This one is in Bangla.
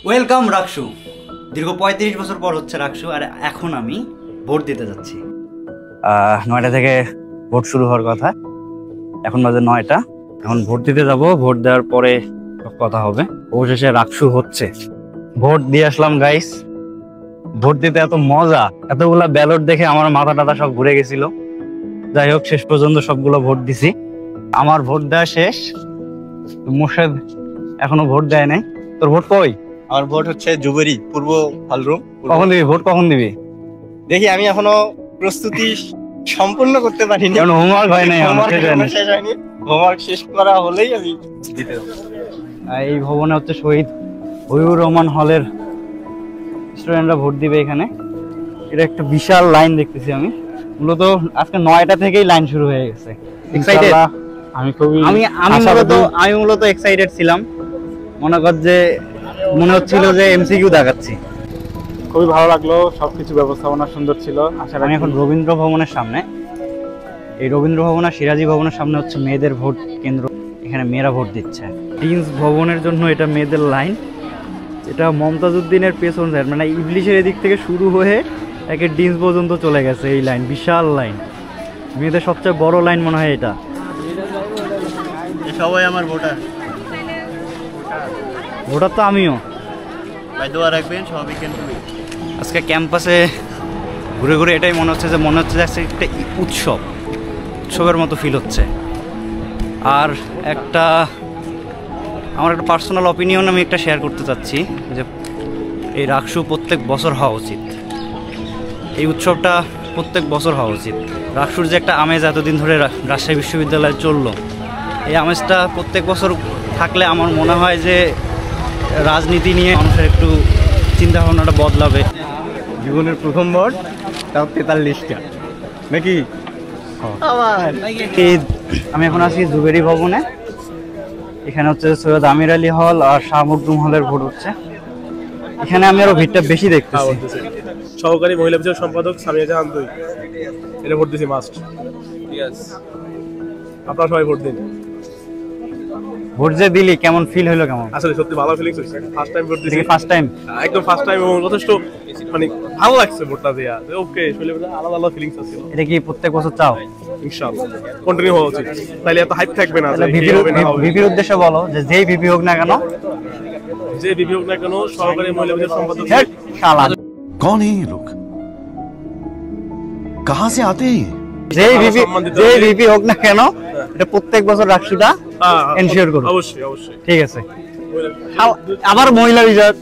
ওয়েলকাম রাকসু। দীর্ঘ ৩৫ বছর পর হচ্ছে রাকসু, আর এখন আমি ভোট দিতে যাচ্ছি। ৯টা থেকে ভোট শুরু হওয়ার কথা, এখন বাজে ৯টা। এখন ভোট দিতে যাব, ভোট দেওয়ার পরে সব কথা হবে। অবশেষে রাকসু হচ্ছে, ভোট দিয়ে আসলাম গাইস। ভোট দিতে এত মজা, এতগুলা ব্যালট দেখে আমার মাথা টাথা সব ঘুরে গেছিল। যাই হোক, শেষ পর্যন্ত সবগুলো ভোট দিছি। আমার ভোট দেওয়া শেষ, মোর্শেদ এখনো ভোট দেয় নাই। তোর ভোট কই? আমার ভোট হচ্ছে জুবেরি, পূর্ব হলরুম। কখন দিবি ভোট? কখন দিবি? দেখি, আমি এখনো প্রস্তুতি সম্পূর্ণ করতে পারিনি, কারণ হোমওয়ার্ক হয় নাই, শেষ হয়নি। হোমওয়ার্ক শেষ করা হলেই আমি দিতে যাবো। এই ভবনে হচ্ছে শহীদ মহিবুর রহমান হলের স্টুডেন্টরা ভোট দিবে এখানে। এটা একটা বিশাল লাইন দেখতেছি আমি। মূলত আজকে ৯টা থেকেই লাইন শুরু হয়ে গেছে। এক্সাইটেড আমি মূলত এক্সাইটেড ছিলাম। মনে কর যে মনে হচ্ছিল যে এমসিকিউ দেখাচ্ছি। খুবই ভালো লাগলো, সবকিছু ব্যবস্থাপনা সুন্দর ছিল। আমি এখন রবীন্দ্র ভবনের সামনে। এই রবীন্দ্র ভবন আর সিরাজি ভবনের সামনে হচ্ছে মেয়েদের ভোট কেন্দ্র। এখানে মেয়েরা ভোট দিচ্ছে। ডিন্স ভবনের জন্য এটা মেয়েদের লাইন। এটা মমতাজউদ্দিনের পেছন সাইড, মানে ইবলিশের এদিক থেকে শুরু হয়ে একে ডিন্স পর্যন্ত চলে গেছে এই লাইন, বিশাল লাইন। মেয়েদের সবচেয়ে বড় লাইন মনে হয় এটা। সবাই আমার ভোটার। ভোটার তো আমিও। ভাই দোয়া রাখবেন, সবাই কিন্তু আজকে ক্যাম্পাসে ঘুরে ঘুরে এটাই মনে হচ্ছে যে আজকে একটা উৎসবের মতো ফিল হচ্ছে। আর আমার একটা পার্সোনাল অপিনিয়ন আমি একটা শেয়ার করতে চাচ্ছি, যে এই রাকসু প্রত্যেক বছর হওয়া উচিত। এই উৎসবটা প্রত্যেক বছর হওয়া উচিত। রাকসুর যে একটা আমেজ এতদিন ধরে রাজশাহী বিশ্ববিদ্যালয়ে চললো, এই আমেজটা প্রত্যেক বছর থাকলে আমার মনে হয় যে রাজনীতি নিয়ে মানুষের একটু চিন্তা ভাবনাটা বদলাবে। জীবনের প্রথম ভোট, তাও ৪৩টা নাকি? আমি এখন আছি জুবেরি ভবনে। এখানে হচ্ছে সৈয়দ আমির আলী হল আর শাহ মখদুম হলের ভোট হচ্ছে। এখানে আমি আরো ভিড়টা বেশি দেখতেছি। সহকারী মহিলা বিষয়ক সম্পাদক সামিয়া জাহান দুই, এটা ভোট দিছি মাস্ট। ঠিক আছে, আপনারা সবাই ভোট দিন। ভোট যে দিলি কেমন ফিল হলো? কেমন? আসলে সত্যি ভালো ফিলিংস হচ্ছে। ফার্স্ট টাইম ভোট দিছি। First time? একদম ফার্স্ট টাইম, এবং যথেষ্ট মানে ভালো লাগছে ভোটটা দেয়া। ওকে, আসলে আলাদা আলাদা ফিলিংস আছে। এটা কি প্রত্যেক বছর চাও? ইনশাআল্লাহ কন্টিনিউ হওয়া উচিত, তাইলে এত হাইপ থাকবে না। ভিপির উদ্দেশ্যে বলো যে যেই ভিপি হোক না কেন, যে ভিপি হোক না কেন, সহকারী মহিলা বিষয়ক সম্পাদক। শালা कौन है ये लोग, कहां से आते हैं? যেই ভিপি হোক না কেন, এটা প্রত্যেক বছর রাকসুটা এনশিওর করো। অবশ্যই অবশ্যই। ঠিক আছে। আবার মহিলা বিষয়ক